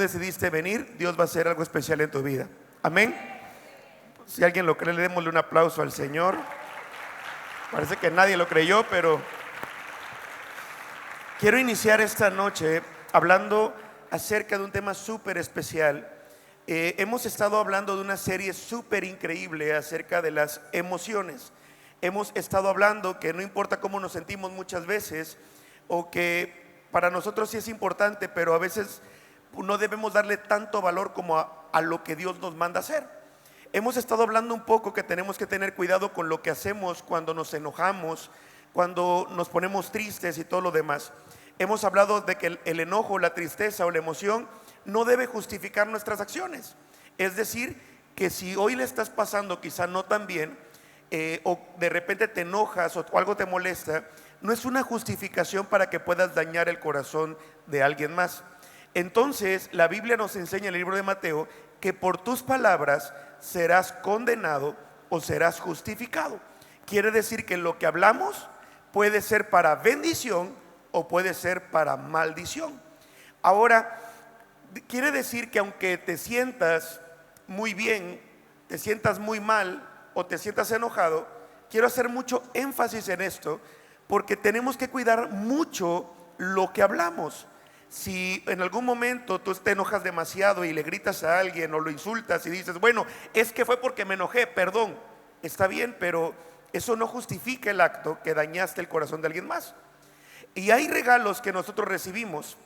decidiste venir, Dios va a hacer algo especial en tu vida. Amén. Si alguien lo cree, le démosle un aplauso al Señor. Parece que nadie lo creyó, pero quiero iniciar esta noche hablando acerca de un tema súper especial. Hemos estado hablando de una serie súper increíble acerca de las emociones. Hemos estado hablando que no importa cómo nos sentimos muchas veces, o que para nosotros sí es importante, pero a veces no debemos darle tanto valor como a lo que Dios nos manda hacer. Hemos estado hablando un poco que tenemos que tener cuidado con lo que hacemos cuando nos enojamos, cuando nos ponemos tristes y todo lo demás. Hemos hablado de que el enojo, la tristeza o la emoción no debe justificar nuestras acciones. Es decir, que si hoy le estás pasando quizá no tan bien, o de repente te enojas o algo te molesta, no es una justificación para que puedas dañar el corazón de alguien más. Entonces la Biblia nos enseña en el libro de Mateo que por tus palabras serás condenado o serás justificado. Quiere decir que lo que hablamos puede ser para bendición o puede ser para maldición. Ahora, quiere decir que aunque te sientas muy bien, te sientas muy mal o te sientas enojado, quiero hacer mucho énfasis en esto, porque tenemos que cuidar mucho lo que hablamos. Si en algún momento tú te enojas demasiado y le gritas a alguien o lo insultas y dices, bueno, es que fue porque me enojé, perdón, está bien, pero eso no justifica el acto que dañaste el corazón de alguien más. Y hay regalos que nosotros recibimos.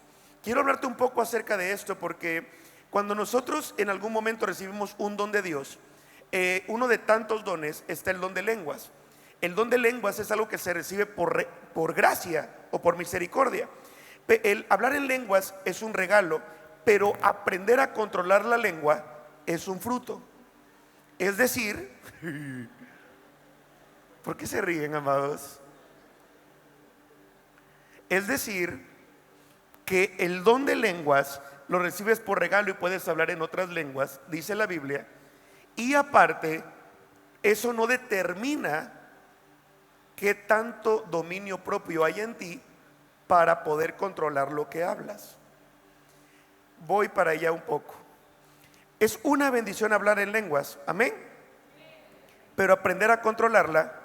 Quiero hablarte un poco acerca de esto, porque cuando nosotros en algún momento recibimos un don de Dios, uno de tantos dones está el don de lenguas. El don de lenguas es algo que se recibe por gracia o por misericordia. El hablar en lenguas es un regalo, pero aprender a controlar la lengua es un fruto. Es decir, ¿por qué se ríen, amados? Es decir, que el don de lenguas lo recibes por regalo y puedes hablar en otras lenguas, dice la Biblia, y aparte, eso no determina qué tanto dominio propio hay en ti para poder controlar lo que hablas. Voy para allá un poco. Es una bendición hablar en lenguas, amén. Pero aprender a controlarla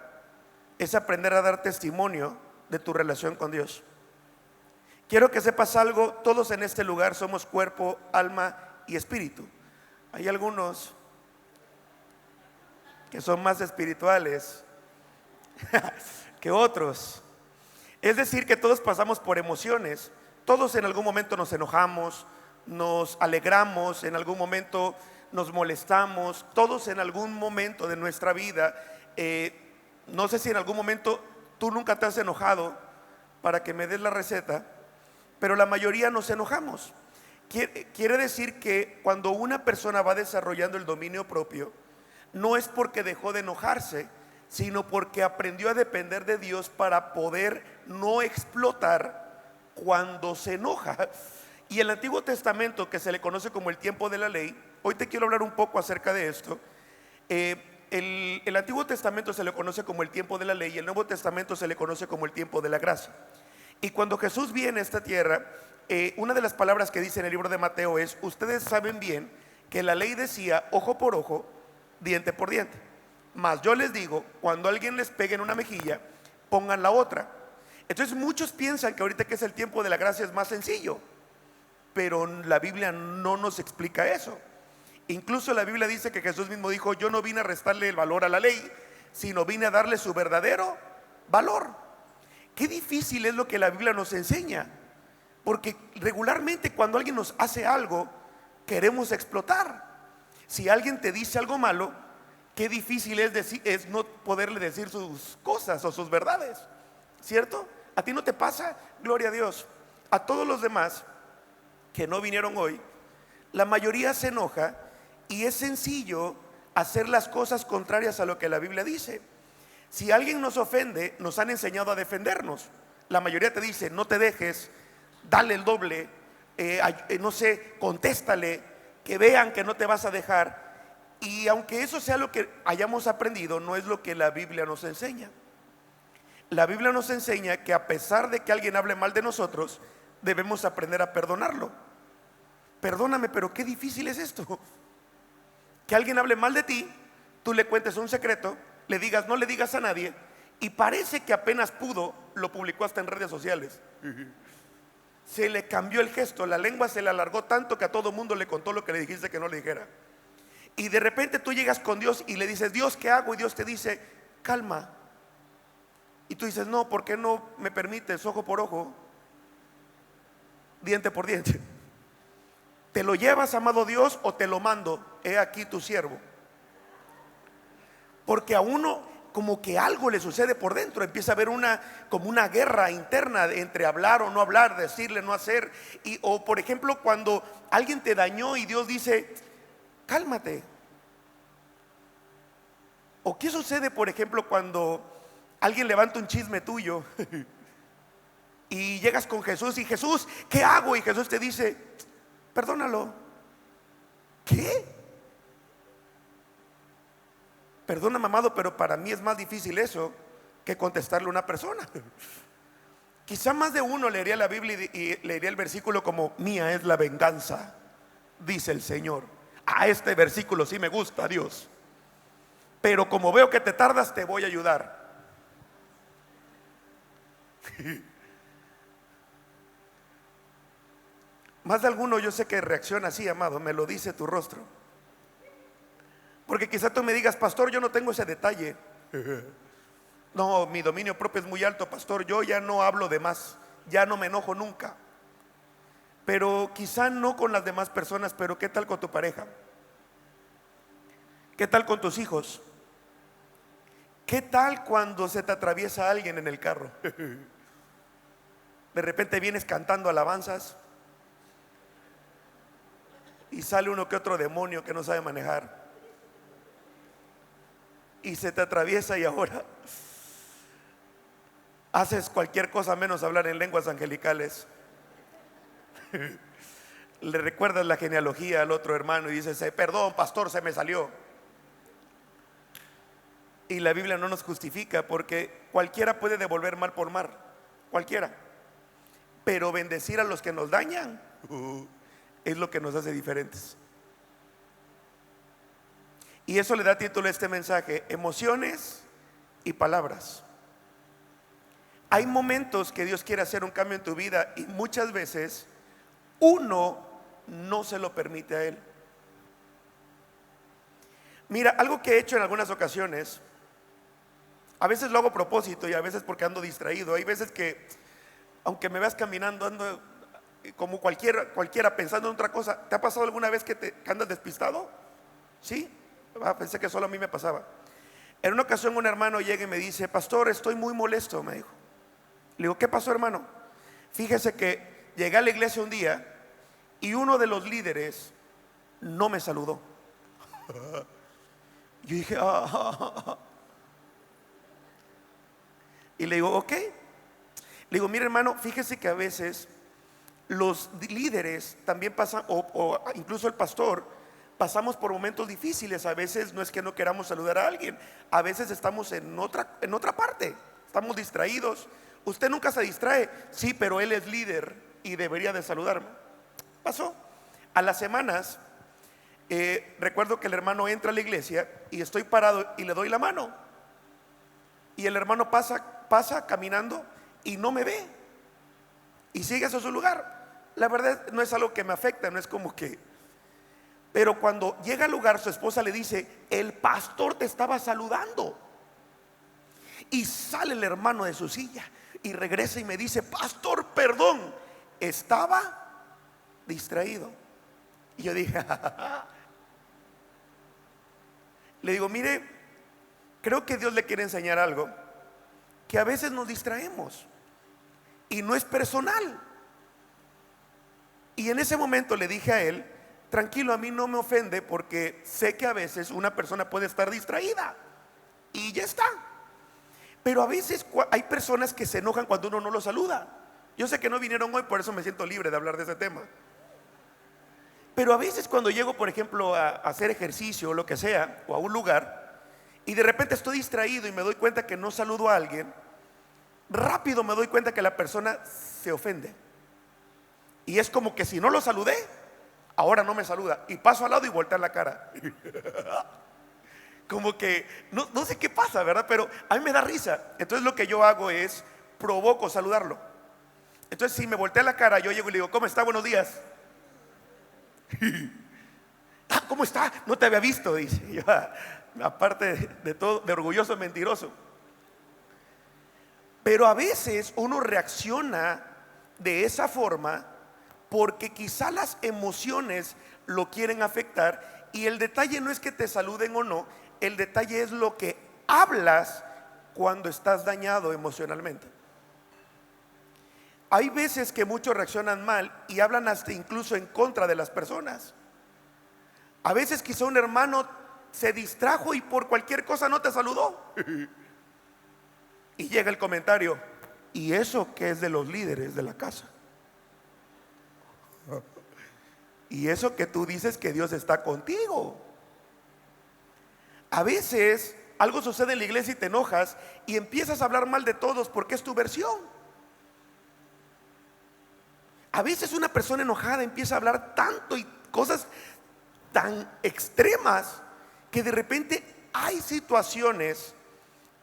es aprender a dar testimonio de tu relación con Dios. Quiero que sepas algo: todos en este lugar somos cuerpo, alma y espíritu. Hay algunos que son más espirituales que otros. Es decir, que todos pasamos por emociones. Todos en algún momento nos enojamos, nos alegramos, en algún momento nos molestamos. Todos en algún momento de nuestra vida, no sé si en algún momento tú nunca te has enojado para que me des la receta, pero la mayoría nos enojamos. Quiere decir que cuando una persona va desarrollando el dominio propio, no es porque dejó de enojarse, sino porque aprendió a depender de Dios para poder no explotar cuando se enoja. Y el Antiguo Testamento, que se le conoce como el tiempo de la ley, hoy te quiero hablar un poco acerca de esto. El Antiguo Testamento se le conoce como el tiempo de la ley, y el Nuevo Testamento se le conoce como el tiempo de la gracia. Y cuando Jesús viene a esta tierra, una de las palabras que dice en el libro de Mateo es: ustedes saben bien que la ley decía ojo por ojo, diente por diente. Mas yo les digo, cuando alguien les pegue en una mejilla, pongan la otra. Entonces muchos piensan que ahorita que es el tiempo de la gracia es más sencillo, pero la Biblia no nos explica eso. Incluso la Biblia dice que Jesús mismo dijo: yo no vine a restarle el valor a la ley, sino vine a darle su verdadero valor. Qué difícil es lo que la Biblia nos enseña, porque regularmente cuando alguien nos hace algo, queremos explotar. Si alguien te dice algo malo, qué difícil es no poderle decir sus cosas o sus verdades, ¿cierto? ¿A ti no te pasa? Gloria a Dios. A todos los demás que no vinieron hoy, la mayoría se enoja, y es sencillo hacer las cosas contrarias a lo que la Biblia dice. Si alguien nos ofende, nos han enseñado a defendernos. La mayoría te dice: no te dejes, dale el doble, no sé, contéstale, que vean que no te vas a dejar. Y aunque eso sea lo que hayamos aprendido, no es lo que la Biblia nos enseña. La Biblia nos enseña que a pesar de que alguien hable mal de nosotros, debemos aprender a perdonarlo. Perdóname, pero qué difícil es esto. Que alguien hable mal de ti, tú le cuentes un secreto, le digas, no le digas a nadie, y parece que apenas pudo, lo publicó hasta en redes sociales. Se le cambió el gesto, la lengua se le alargó tanto que a todo mundo le contó lo que le dijiste que no le dijera. Y de repente tú llegas con Dios y le dices, Dios, ¿qué hago? Y Dios te dice, calma. Y tú dices, no, ¿por qué no me permites ojo por ojo, diente por diente? ¿Te lo llevas, amado Dios, o te lo mando? He aquí tu siervo. Porque a uno como que algo le sucede por dentro, empieza a haber como una guerra interna entre hablar o no hablar, decirle, no hacer. O por ejemplo, cuando alguien te dañó y Dios dice, cálmate. ¿O qué sucede, por ejemplo, cuando alguien levanta un chisme tuyo y llegas con Jesús y Jesús, ¿qué hago? Y Jesús te dice, perdónalo. ¿Qué? Perdóname, amado, pero para mí es más difícil eso que contestarle a una persona. Quizá más de uno leería la Biblia y leería el versículo como, mía es la venganza, dice el Señor. A este versículo sí me gusta, Dios, pero como veo que te tardas, te voy a ayudar. Más de alguno yo sé que reacciona así, amado, me lo dice tu rostro. Porque quizá tú me digas, pastor, yo no tengo ese detalle. No, mi dominio propio es muy alto, pastor, yo ya no hablo de más, ya no me enojo nunca. Pero quizá no con las demás personas, pero ¿qué tal con tu pareja? ¿Qué tal con tus hijos? ¿Qué tal cuando se te atraviesa alguien en el carro? De repente vienes cantando alabanzas y sale uno que otro demonio que no sabe manejar y se te atraviesa, y ahora haces cualquier cosa menos hablar en lenguas angelicales. Le recuerdas la genealogía al otro hermano y dices, perdón, pastor, se me salió. Y la Biblia no nos justifica, porque cualquiera puede devolver mal por mal, cualquiera. Pero bendecir a los que nos dañan es lo que nos hace diferentes. Y eso le da título a este mensaje: emociones y palabras. Hay momentos que Dios quiere hacer un cambio en tu vida y muchas veces uno no se lo permite a Él. Mira, algo que he hecho en algunas ocasiones, a veces lo hago a propósito y a veces porque ando distraído. Hay veces que, aunque me veas caminando, ando como cualquiera pensando en otra cosa. ¿Te ha pasado alguna vez que andas despistado? ¿Sí? Pensé que solo a mí me pasaba. En una ocasión un hermano llega y me dice, pastor, estoy muy molesto, me dijo. Le digo, ¿qué pasó, hermano? Fíjese que llegué a la iglesia un día y uno de los líderes no me saludó. Yo dije, y le digo, ok. Le digo, mire, hermano, fíjese que a veces los líderes también pasan, o incluso el pastor, pasamos por momentos difíciles. A veces no es que no queramos saludar a alguien, a veces estamos en otra parte, estamos distraídos. Usted nunca se distrae, sí, pero él es líder y debería de saludarme. Pasó. A las semanas, recuerdo que el hermano entra a la iglesia y estoy parado y le doy la mano. Y el hermano pasa caminando y no me ve y sigue hacia su lugar. La verdad no es algo que me afecta, no es como que... Pero cuando llega al lugar, su esposa le dice, el pastor te estaba saludando. Y sale el hermano de su silla y regresa y me dice, pastor, perdón, estaba distraído. Y yo dije, le digo, mire, creo que Dios le quiere enseñar algo, que a veces nos distraemos y no es personal. Y en ese momento le dije a él, tranquilo, a mí no me ofende, porque sé que a veces una persona puede estar distraída y ya está. Pero a veces hay personas que se enojan cuando uno no los saluda. Yo sé que no vinieron hoy, por eso me siento libre de hablar de ese tema. Pero a veces cuando llego, por ejemplo, a hacer ejercicio o lo que sea, o a un lugar, y de repente estoy distraído y me doy cuenta que no saludo a alguien, rápido me doy cuenta que la persona se ofende. Y es como que si no lo saludé, ahora no me saluda, y paso al lado y voltea la cara. Como que no sé qué pasa, ¿verdad? Pero a mí me da risa. Entonces lo que yo hago es provoco saludarlo. Entonces si me voltea la cara, yo llego y le digo, ¿cómo está? Buenos días. Ah, ¿cómo está? No te había visto, dice. Yo, aparte de todo, de orgulloso, mentiroso. Pero a veces uno reacciona de esa forma porque quizá las emociones lo quieren afectar, y el detalle no es que te saluden o no, el detalle es lo que hablas cuando estás dañado emocionalmente. Hay veces que muchos reaccionan mal y hablan hasta incluso en contra de las personas. A veces quizá un hermano se distrajo y por cualquier cosa no te saludó. Y llega el comentario, ¿y eso que es de los líderes de la casa? Y eso que tú dices que Dios está contigo. A veces algo sucede en la iglesia y te enojas y empiezas a hablar mal de todos porque es tu versión. A veces una persona enojada empieza a hablar tanto y cosas tan extremas que de repente hay situaciones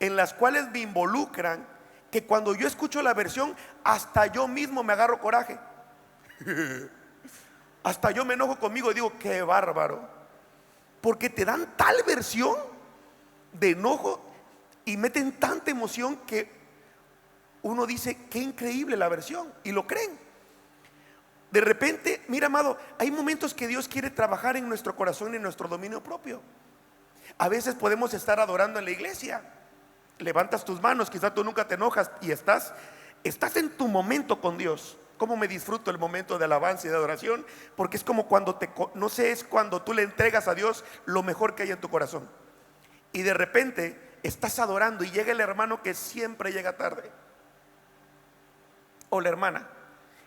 en las cuales me involucran, que cuando yo escucho la versión, hasta yo mismo me agarro coraje. Hasta yo me enojo conmigo y digo, qué bárbaro. Porque te dan tal versión de enojo y meten tanta emoción que uno dice, qué increíble la versión, y lo creen. De repente, mira, amado, hay momentos que Dios quiere trabajar en nuestro corazón y en nuestro dominio propio. A veces podemos estar adorando en la iglesia, levantas tus manos, quizás tú nunca te enojas y estás en tu momento con Dios. Cómo me disfruto el momento de alabanza y de adoración, porque es como cuando no sé, es cuando tú le entregas a Dios lo mejor que hay en tu corazón. Y de repente estás adorando y llega el hermano que siempre llega tarde, o la hermana,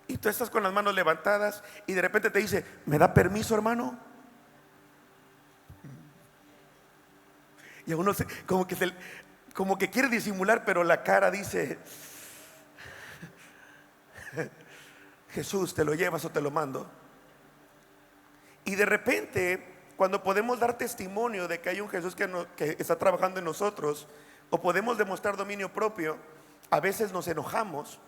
y tú estás con las manos levantadas y de repente te dice, ¿me da permiso, hermano? Y a uno como que quiere disimular, pero la cara dice, Jesús, ¿te lo llevas o te lo mando? Y de repente, cuando podemos dar testimonio de que hay un Jesús que está trabajando en nosotros, o podemos demostrar dominio propio, a veces nos enojamos.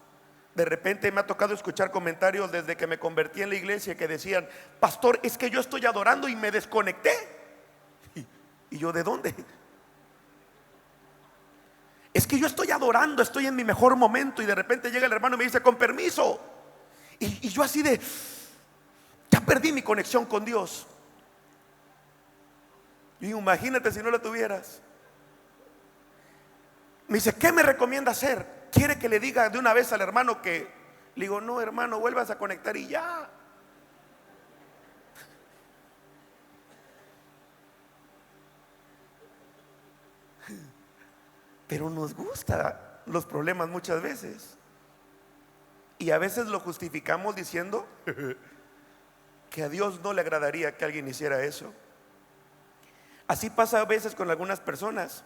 De repente me ha tocado escuchar comentarios desde que me convertí en la iglesia que decían, pastor, es que yo estoy adorando y me desconecté. Y yo, ¿de dónde? Es que yo estoy adorando, estoy en mi mejor momento, y de repente llega el hermano y me dice, con permiso. Y yo así de, ya perdí mi conexión con Dios. Y imagínate si no la tuvieras. Me dice, ¿qué me recomienda hacer? ¿Quiere que le diga de una vez al hermano que? Le digo, no, hermano, vuelvas a conectar y ya. Pero nos gustan los problemas muchas veces, y a veces lo justificamos diciendo que a Dios no le agradaría que alguien hiciera eso. Así pasa a veces con algunas personas.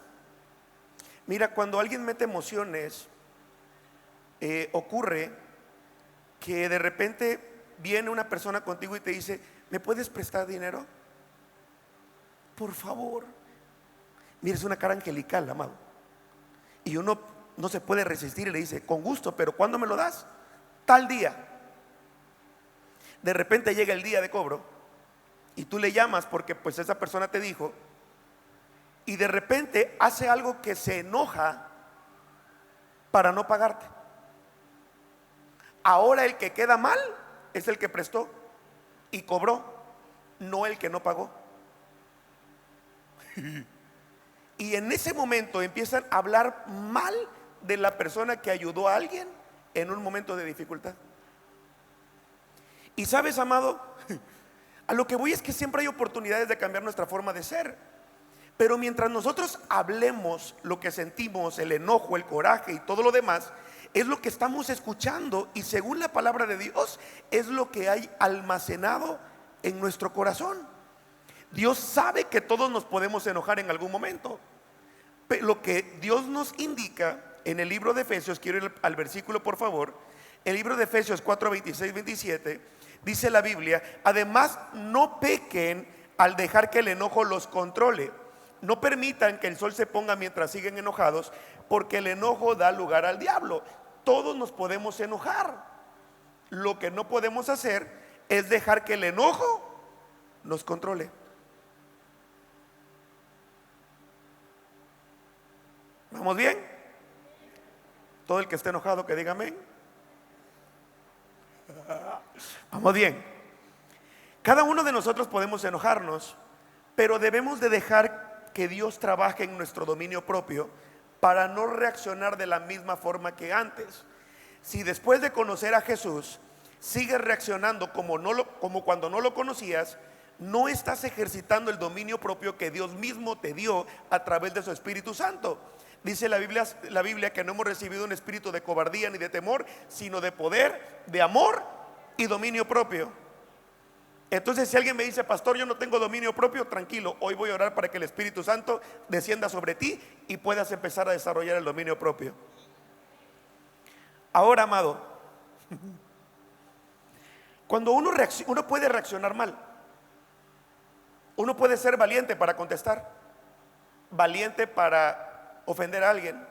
Mira, cuando alguien mete emociones, ocurre que de repente viene una persona contigo y te dice, ¿me puedes prestar dinero? Por favor. Mira, es una cara angelical, amado. Y uno no se puede resistir y le dice, con gusto, pero ¿cuándo me lo das? Tal día. De repente llega el día de cobro y tú le llamas porque pues esa persona te dijo, y de repente hace algo que se enoja para no pagarte. Ahora el que queda mal es el que prestó y cobró, no el que no pagó. Y en ese momento empiezan a hablar mal de la persona que ayudó a alguien en un momento de dificultad. Y sabes, amado, a lo que voy es que siempre hay oportunidades de cambiar nuestra forma de ser. Pero mientras nosotros hablemos lo que sentimos, el enojo, el coraje y todo lo demás, es lo que estamos escuchando, y según la palabra de Dios es lo que hay almacenado en nuestro corazón. Dios sabe que todos nos podemos enojar en algún momento, pero lo que Dios nos indica en el libro de Efesios, quiero ir al versículo por favor, el libro de Efesios 4, 26, 27, Dice la Biblia: además, no pequen al dejar que el enojo los controle. No permitan que el sol se ponga mientras siguen enojados, porque el enojo da lugar al diablo. Todos nos podemos enojar. Lo que no podemos hacer es dejar que el enojo nos controle. ¿Vamos bien? Todo el que esté enojado que diga amén. Vamos bien. Cada uno de nosotros podemos enojarnos, pero debemos de dejar que Dios trabaje en nuestro dominio propio para no reaccionar de la misma forma que antes. Si después de conocer a Jesús sigues reaccionando como cuando no lo conocías, no estás ejercitando el dominio propio que Dios mismo te dio a través de su Espíritu Santo. Dice la Biblia que no hemos recibido un espíritu de cobardía ni de temor, sino de poder, de amor y dominio propio. Entonces, si alguien me dice: pastor, yo no tengo dominio propio, tranquilo, hoy voy a orar para que el Espíritu Santo descienda sobre ti y puedas empezar a desarrollar el dominio propio. Ahora, amado, cuando uno puede reaccionar mal, uno puede ser valiente para contestar, valiente para ofender a alguien,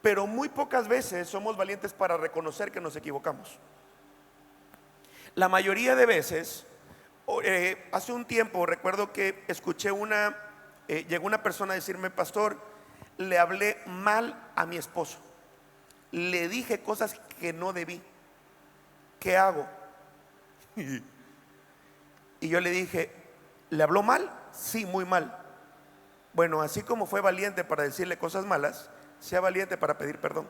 pero muy pocas veces somos valientes para reconocer que nos equivocamos. La mayoría de veces, hace un tiempo recuerdo que escuché llegó una persona a decirme: pastor, le hablé mal a mi esposo, le dije cosas que no debí, ¿qué hago? Y yo le dije: ¿le habló mal? Sí, muy mal. Bueno, así como fue valiente para decirle cosas malas, sea valiente para pedir perdón.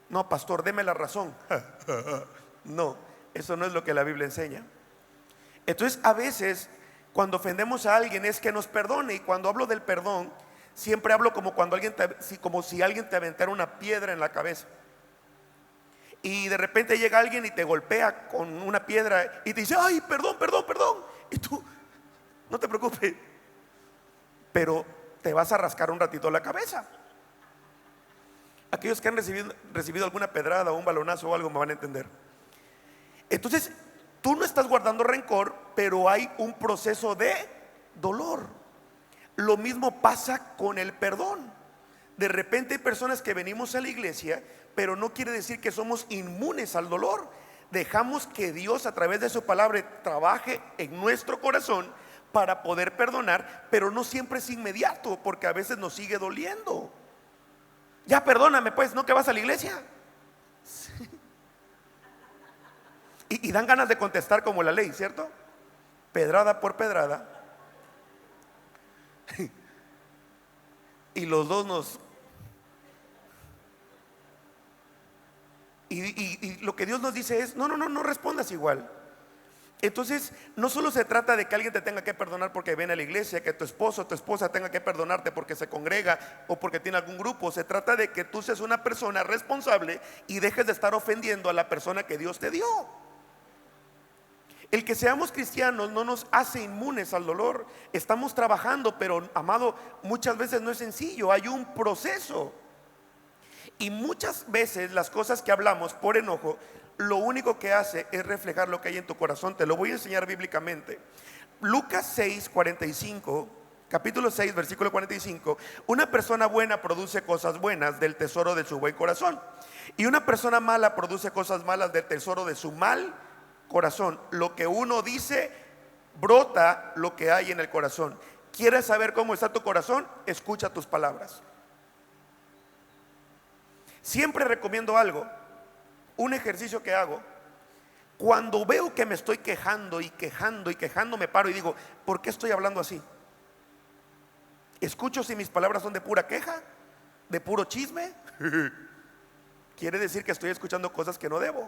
No, pastor, deme la razón. No, eso no es lo que la Biblia enseña. Entonces, a veces cuando ofendemos a alguien es que nos perdone. Y cuando hablo del perdón, siempre hablo como como si alguien te aventara una piedra en la cabeza. Y de repente llega alguien y te golpea con una piedra y te dice: ay, perdón, perdón, perdón. Y tú: no te preocupes, pero te vas a rascar un ratito la cabeza. Aquellos que han recibido alguna pedrada o un balonazo o algo me van a entender. Entonces, tú no estás guardando rencor, pero hay un proceso de dolor. Lo mismo pasa con el perdón. De repente hay personas que venimos a la iglesia, pero no quiere decir que somos inmunes al dolor. Dejamos que Dios a través de su palabra trabaje en nuestro corazón para poder perdonar, pero no siempre es inmediato, porque a veces nos sigue doliendo. Ya perdóname pues, ¿no que vas a la iglesia? Sí. Y dan ganas de contestar como la ley, ¿cierto? Pedrada por pedrada. Y los dos y lo que Dios nos dice es: no respondas igual. Entonces, no solo se trata de que alguien te tenga que perdonar porque viene a la iglesia, que tu esposo o tu esposa tenga que perdonarte porque se congrega o porque tiene algún grupo. Se trata de que tú seas una persona responsable y dejes de estar ofendiendo a la persona que Dios te dio. El que seamos cristianos no nos hace inmunes al dolor. Estamos trabajando, pero, amado, muchas veces no es sencillo, hay un proceso. Y muchas veces las cosas que hablamos por enojo, lo único que hace es reflejar lo que hay en tu corazón. Te lo voy a enseñar bíblicamente. Lucas 6:45, capítulo 6, versículo 45. Una persona buena produce cosas buenas del tesoro de su buen corazón, y una persona mala produce cosas malas del tesoro de su mal corazón. Lo que uno dice brota lo que hay en el corazón. ¿Quieres saber cómo está tu corazón? Escucha tus palabras. Siempre recomiendo algo, un ejercicio que hago. Cuando veo que me estoy quejando y quejando y quejando, me paro y digo: ¿por qué estoy hablando así? Escucho si mis palabras son de pura queja, de puro chisme. Quiere decir que estoy escuchando cosas que no debo.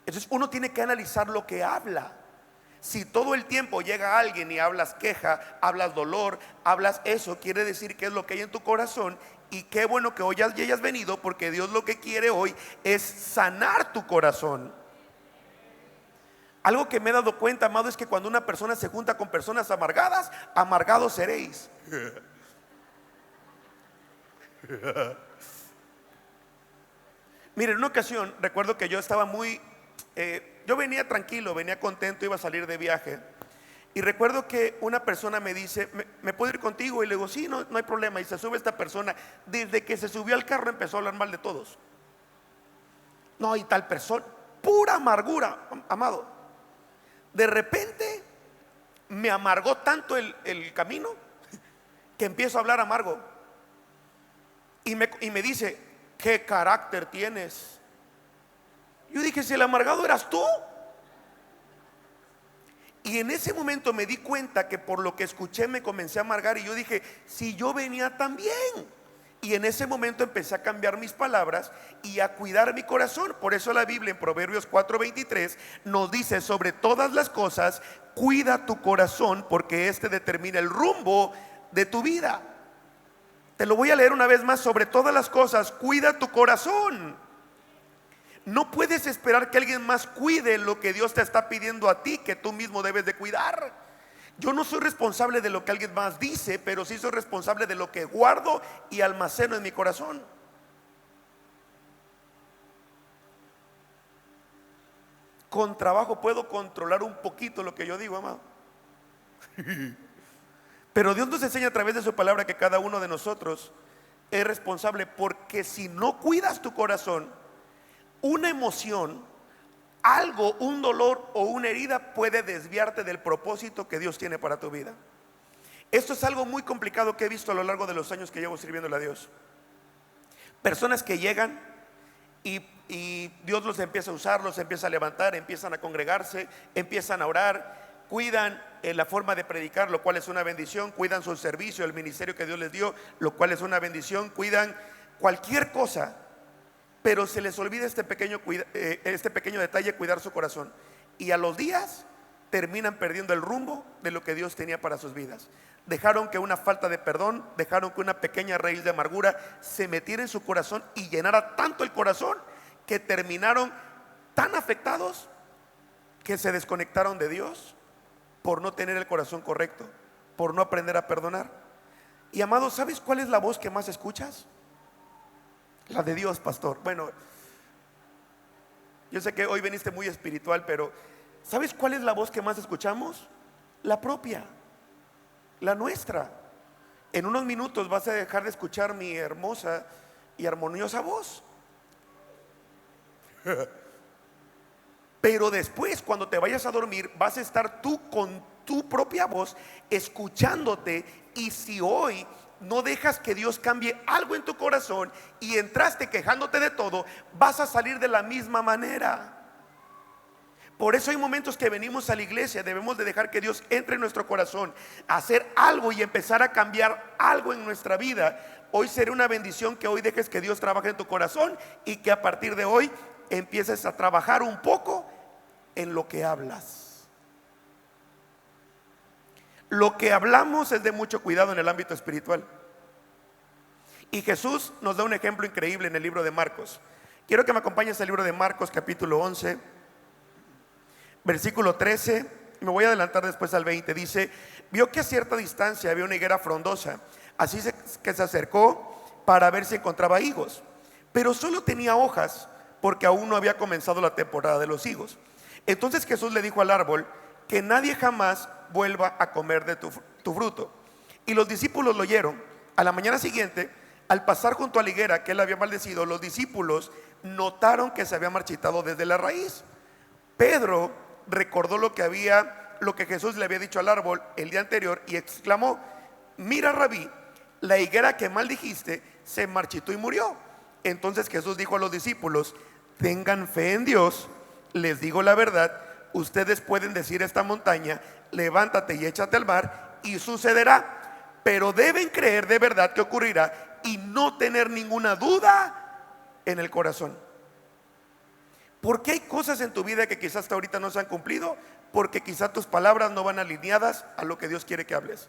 Entonces uno tiene que analizar lo que habla. Si todo el tiempo llega alguien y hablas queja, hablas dolor, hablas eso, quiere decir que es lo que hay en tu corazón. Y qué bueno que hoy hayas venido, porque Dios lo que quiere hoy es sanar tu corazón. Algo que me he dado cuenta, amado, es que cuando una persona se junta con personas amargadas, amargados seréis. Mire, en una ocasión recuerdo que yo estaba yo venía tranquilo, venía contento, iba a salir de viaje. Y recuerdo que una persona me dice, ¿me puedo ir contigo? Y le digo, sí, no, no hay problema. Y se sube esta persona. Desde que se subió al carro empezó a hablar mal de todos. No, y tal persona, pura amargura, amado. De repente me amargó tanto el camino que empiezo a hablar amargo. Y me dice, ¿qué carácter tienes? Yo dije, si el amargado eras tú. Y en ese momento me di cuenta que por lo que escuché me comencé a amargar. Y yo dije, si yo venía tan bien. Y en ese momento empecé a cambiar mis palabras y a cuidar mi corazón. Por eso la Biblia en Proverbios 4:23 nos dice, sobre todas las cosas, cuida tu corazón, porque este determina el rumbo de tu vida. Te lo voy a leer una vez más. Sobre todas las cosas, cuida tu corazón. No puedes esperar que alguien más cuide lo que Dios te está pidiendo a ti, que tú mismo debes de cuidar. Yo no soy responsable de lo que alguien más dice, pero sí soy responsable de lo que guardo y almaceno en mi corazón. Con trabajo puedo controlar un poquito lo que yo digo, amado. Pero Dios nos enseña a través de su palabra que cada uno de nosotros es responsable, porque si no cuidas tu corazón, una emoción, algo, un dolor o una herida puede desviarte del propósito que Dios tiene para tu vida. Esto es algo muy complicado que he visto a lo largo de los años que llevo sirviéndole a Dios. Personas que llegan y Dios los empieza a usar, los empieza a levantar, empiezan a congregarse, empiezan a orar, cuidan la forma de predicar, lo cual es una bendición, cuidan su servicio, el ministerio que Dios les dio, lo cual es una bendición, cuidan cualquier cosa. Pero se les olvida este pequeño detalle, cuidar su corazón. Y a los días terminan perdiendo el rumbo de lo que Dios tenía para sus vidas. Dejaron que una falta de perdón, dejaron que una pequeña raíz de amargura se metiera en su corazón y llenara tanto el corazón que terminaron tan afectados que se desconectaron de Dios por no tener el corazón correcto, por no aprender a perdonar. Y amado, ¿sabes cuál es la voz que más escuchas? La de Dios, pastor. Bueno, yo sé que hoy veniste muy espiritual, pero ¿sabes cuál es la voz que más escuchamos? La propia, la nuestra. En unos minutos vas a dejar de escuchar mi hermosa y armoniosa voz. Pero después, cuando te vayas a dormir, vas a estar tú con tu propia voz escuchándote. Y si hoy no dejas que Dios cambie algo en tu corazón y entraste quejándote de todo, vas a salir de la misma manera. Por eso hay momentos que venimos a la iglesia, debemos de dejar que Dios entre en nuestro corazón, hacer algo y empezar a cambiar algo en nuestra vida. Hoy será una bendición que hoy dejes que Dios trabaje en tu corazón y que a partir de hoy empieces a trabajar un poco en lo que hablas. Lo que hablamos es de mucho cuidado en el ámbito espiritual. Y Jesús nos da un ejemplo increíble en el libro de Marcos. Quiero que me acompañes al libro de Marcos, capítulo 11, versículo 13. Me voy a adelantar después al 20. Dice: vio que a cierta distancia había una higuera frondosa, así que se acercó para ver si encontraba higos, pero solo tenía hojas, porque aún no había comenzado la temporada de los higos. Entonces Jesús le dijo al árbol: que nadie jamás vuelva a comer de tu fruto. Y los discípulos lo oyeron. A la mañana siguiente, al pasar junto a la higuera que él había maldecido, los discípulos notaron que se había marchitado desde la raíz. Pedro recordó lo que Jesús le había dicho al árbol el día anterior y exclamó: mira, Rabí, la higuera que maldijiste se marchitó y murió. Entonces Jesús dijo a los discípulos: tengan fe en Dios. Les digo la verdad, ustedes pueden decir a esta montaña: levántate y échate al mar, y sucederá. Pero deben creer de verdad que ocurrirá y no tener ninguna duda en el corazón. ¿Por qué hay cosas en tu vida que quizás hasta ahorita no se han cumplido? Porque quizás tus palabras no van alineadas a lo que Dios quiere que hables.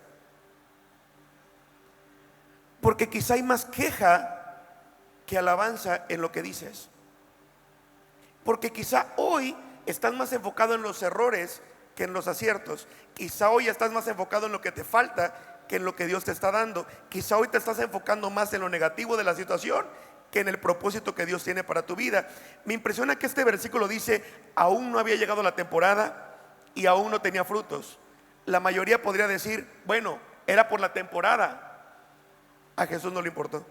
Porque quizá hay más queja que alabanza en lo que dices. Porque quizá hoy estás más enfocado en los errores que en los aciertos. Quizá hoy estás más enfocado en lo que te falta que en lo que Dios te está dando. Quizá hoy te estás enfocando más en lo negativo de la situación que en el propósito que Dios tiene para tu vida. Me impresiona que este versículo dice: aún no había llegado la temporada y aún no tenía frutos. La mayoría podría decir: bueno, era por la temporada. A Jesús no le importó.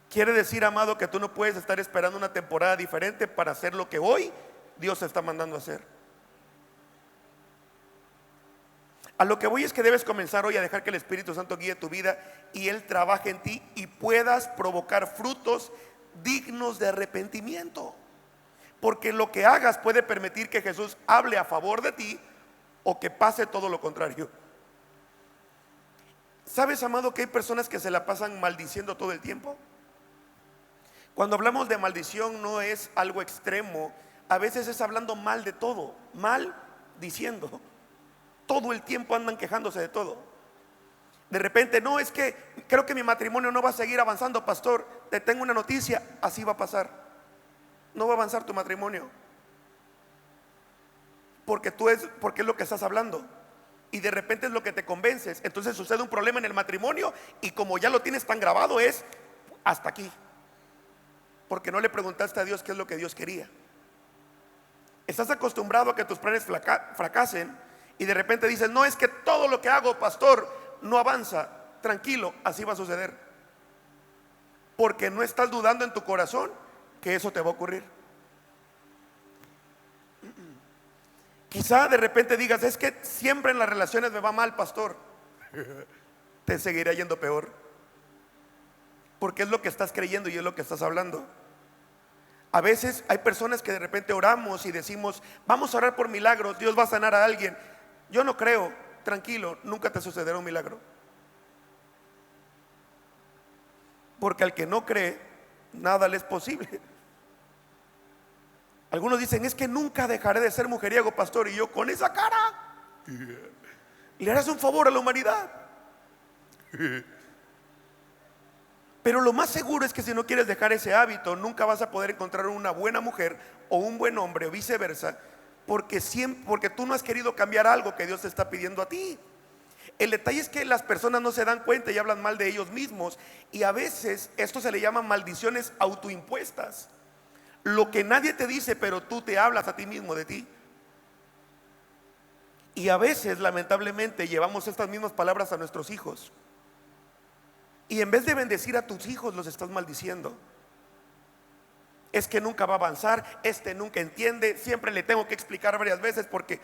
Quiere decir, amado, que tú no puedes estar esperando una temporada diferente para hacer lo que hoy Dios te está mandando a hacer. A lo que voy es que debes comenzar hoy a dejar que el Espíritu Santo guíe tu vida y Él trabaje en ti y puedas provocar frutos dignos de arrepentimiento. Porque lo que hagas puede permitir que Jesús hable a favor de ti o que pase todo lo contrario. ¿Sabes, amado, que hay personas que se la pasan maldiciendo todo el tiempo? Cuando hablamos de maldición no es algo extremo. A veces es hablando mal de todo, mal diciendo. Todo el tiempo andan quejándose de todo. De repente: no, es que creo que mi matrimonio no va a seguir avanzando, pastor. Te tengo una noticia: así va a pasar. No va a avanzar tu matrimonio, porque es lo que estás hablando. Y de repente es lo que te convences. Entonces sucede un problema en el matrimonio y como ya lo tienes tan grabado, es hasta aquí, porque no le preguntaste a Dios qué es lo que Dios quería. Estás acostumbrado a que tus planes fracasen y de repente dices: no, es que todo lo que hago, pastor, no avanza. Tranquilo, así va a suceder, porque no estás dudando en tu corazón que eso te va a ocurrir. Quizá de repente digas: es que siempre en las relaciones me va mal, pastor. Te seguirá yendo peor, porque es lo que estás creyendo y es lo que estás hablando. A veces hay personas que de repente oramos y decimos: vamos a orar por milagros, Dios va a sanar a alguien. Yo no creo. Tranquilo, nunca te sucederá un milagro, porque al que no cree, nada le es posible. Algunos dicen: es que nunca dejaré de ser mujeriego, pastor. Y yo, con esa cara, le harás un favor a la humanidad. Pero lo más seguro es que si no quieres dejar ese hábito, nunca vas a poder encontrar una buena mujer o un buen hombre o viceversa, porque tú no has querido cambiar algo que Dios te está pidiendo a ti. El detalle es que las personas no se dan cuenta y hablan mal de ellos mismos, y a veces esto se le llama maldiciones autoimpuestas. Lo que nadie te dice, pero tú te hablas a ti mismo de ti. Y a veces, lamentablemente, llevamos estas mismas palabras a nuestros hijos, y en vez de bendecir a tus hijos, los estás maldiciendo. Es que nunca va a avanzar, nunca entiende, siempre le tengo que explicar varias veces porque...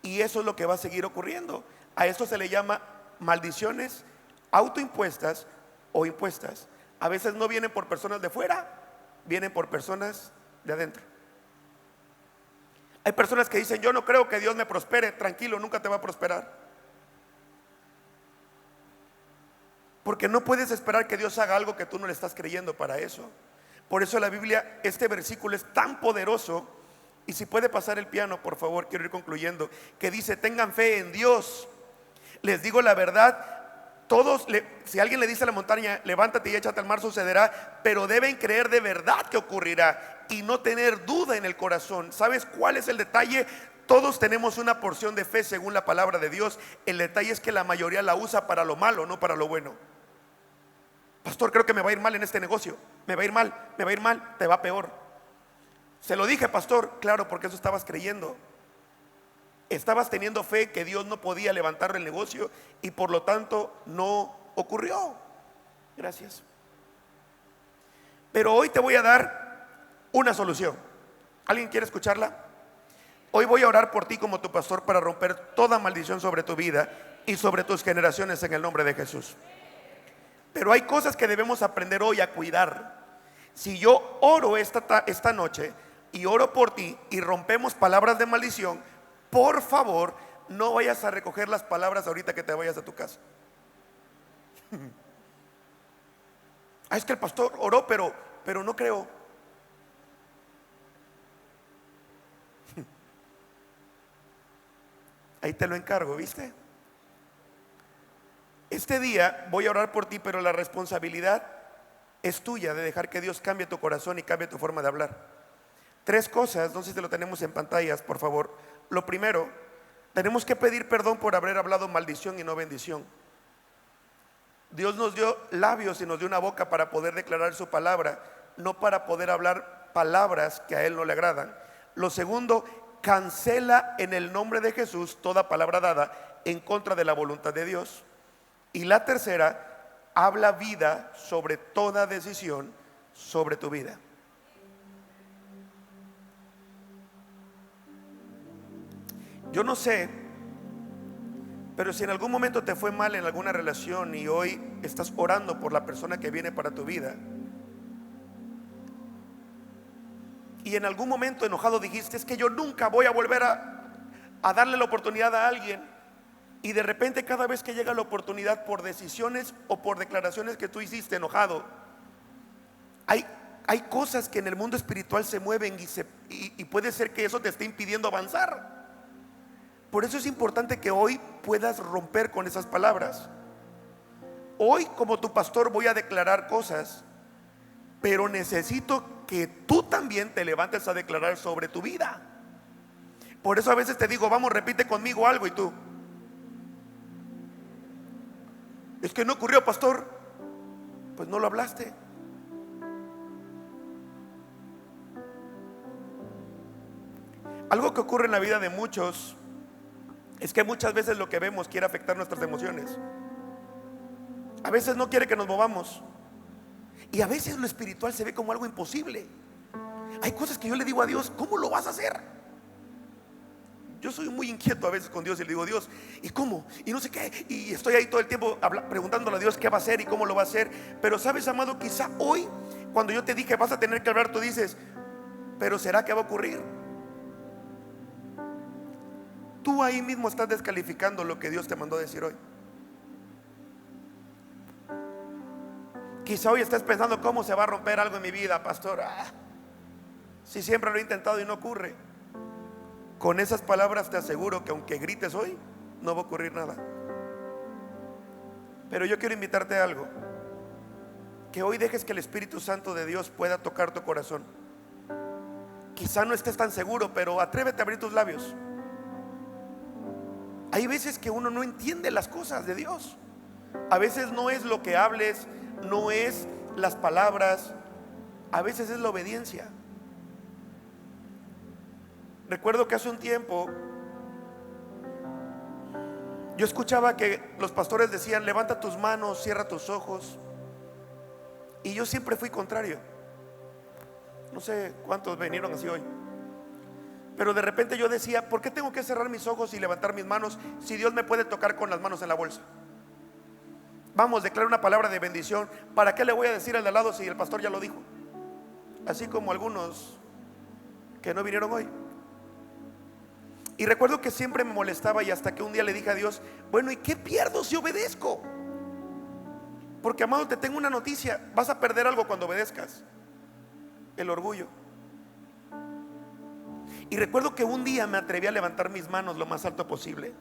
Y eso es lo que va a seguir ocurriendo. A esto se le llama maldiciones autoimpuestas o impuestas. A veces no vienen por personas de fuera, vienen por personas de adentro. Hay personas que dicen: yo no creo que Dios me prospere. Tranquilo, nunca te va a prosperar, porque no puedes esperar que Dios haga algo que tú no le estás creyendo para eso. Por eso la Biblia, este versículo es tan poderoso. Y si puede pasar el piano, por favor, quiero ir concluyendo. Que dice: tengan fe en Dios. Les digo la verdad, si alguien le dice a la montaña: levántate y échate al mar, sucederá. Pero deben creer de verdad que ocurrirá y no tener duda en el corazón. ¿Sabes cuál es el detalle? Todos tenemos una porción de fe según la palabra de Dios. El detalle es que la mayoría la usa para lo malo, no para lo bueno. Pastor, creo que me va a ir mal en este negocio. Me va a ir mal, me va a ir mal. Te va peor. Se lo dije, pastor. Claro, porque eso estabas creyendo. Estabas teniendo fe que Dios no podía levantar el negocio y por lo tanto no ocurrió. Gracias. Pero hoy te voy a dar una solución. ¿Alguien quiere escucharla? Hoy voy a orar por ti como tu pastor para romper toda maldición sobre tu vida y sobre tus generaciones en el nombre de Jesús. Pero hay cosas que debemos aprender hoy a cuidar. Si yo oro esta noche y oro por ti y rompemos palabras de maldición, por favor, no vayas a recoger las palabras ahorita que te vayas a tu casa. Es que el pastor oró, pero no creo. Ahí te lo encargo, ¿viste? Este día voy a orar por ti, pero la responsabilidad es tuya de dejar que Dios cambie tu corazón y cambie tu forma de hablar. 3 cosas, no sé si lo tenemos en pantallas, por favor. Lo primero, tenemos que pedir perdón por haber hablado maldición y no bendición. Dios nos dio labios y nos dio una boca para poder declarar su palabra, no para poder hablar palabras que a Él no le agradan. Lo segundo, cancela en el nombre de Jesús toda palabra dada en contra de la voluntad de Dios. Y la tercera, habla vida sobre toda decisión sobre tu vida. Yo no sé, pero si en algún momento te fue mal en alguna relación y hoy estás orando por la persona que viene para tu vida, y en algún momento enojado dijiste: es que yo nunca voy a volver a darle la oportunidad a alguien, y de repente cada vez que llega la oportunidad, por decisiones o por declaraciones que tú hiciste enojado, hay cosas que en el mundo espiritual se mueven y puede ser que eso te esté impidiendo avanzar. Por eso es importante que hoy puedas romper con esas palabras. Hoy, como tu pastor, voy a declarar cosas, pero necesito que tú también te levantes a declarar sobre tu vida. Por eso a veces te digo: vamos, repite conmigo algo, y tú: es que no ocurrió, pastor. Pues no lo hablaste. Algo que ocurre en la vida de muchos es que muchas veces lo que vemos quiere afectar nuestras emociones. A veces no quiere que nos movamos, y a veces lo espiritual se ve como algo imposible. Hay cosas que yo le digo a Dios: ¿cómo lo vas a hacer? Yo soy muy inquieto a veces con Dios y le digo: Dios, ¿y cómo? Y no sé qué. Y estoy ahí todo el tiempo preguntándole a Dios qué va a hacer y cómo lo va a hacer. Pero sabes, amado, quizá hoy, cuando yo te dije vas a tener que hablar, tú dices: pero ¿será que va a ocurrir? Tú ahí mismo estás descalificando lo que Dios te mandó a decir hoy. Quizá hoy estás pensando: ¿cómo se va a romper algo en mi vida, pastor? Si siempre lo he intentado y no ocurre. Con esas palabras te aseguro que aunque grites hoy, no va a ocurrir nada. Pero yo quiero invitarte a algo: que hoy dejes que el Espíritu Santo de Dios pueda tocar tu corazón. Quizá no estés tan seguro, pero atrévete a abrir tus labios. Hay veces que uno no entiende las cosas de Dios. A veces no es lo que hables, no es las palabras, a veces es la obediencia. Recuerdo que hace un tiempo yo escuchaba que los pastores decían: levanta tus manos, cierra tus ojos. Y yo siempre fui contrario. No sé cuántos vinieron así hoy, pero de repente yo decía: ¿por qué tengo que cerrar mis ojos y levantar mis manos si Dios me puede tocar con las manos en la bolsa? Vamos, declara una palabra de bendición. ¿Para qué le voy a decir al de al lado si el pastor ya lo dijo? Así como algunos que no vinieron hoy. Y recuerdo que siempre me molestaba, y hasta que un día le dije a Dios: bueno, ¿y qué pierdo si obedezco? Porque, amado, te tengo una noticia: vas a perder algo cuando obedezcas: el orgullo. Y recuerdo que un día me atreví a levantar mis manos lo más alto posible.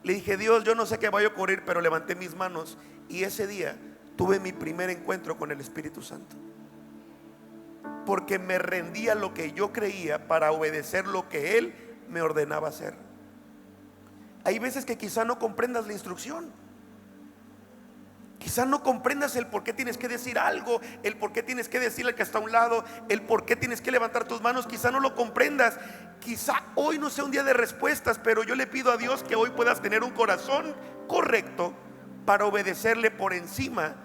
Le dije: Dios, yo no sé qué vaya a ocurrir, pero levanté mis manos. Y ese día tuve mi primer encuentro con el Espíritu Santo, porque me rendí a lo que yo creía para obedecer lo que Él me ordenaba hacer. Hay veces que quizá no comprendas la instrucción, quizá no comprendas el por qué tienes que decir algo, el por qué tienes que decirle al que está a un lado, el por qué tienes que levantar tus manos. Quizá no lo comprendas. Quizá hoy no sea un día de respuestas, pero yo le pido a Dios que hoy puedas tener un corazón correcto para obedecerle por encima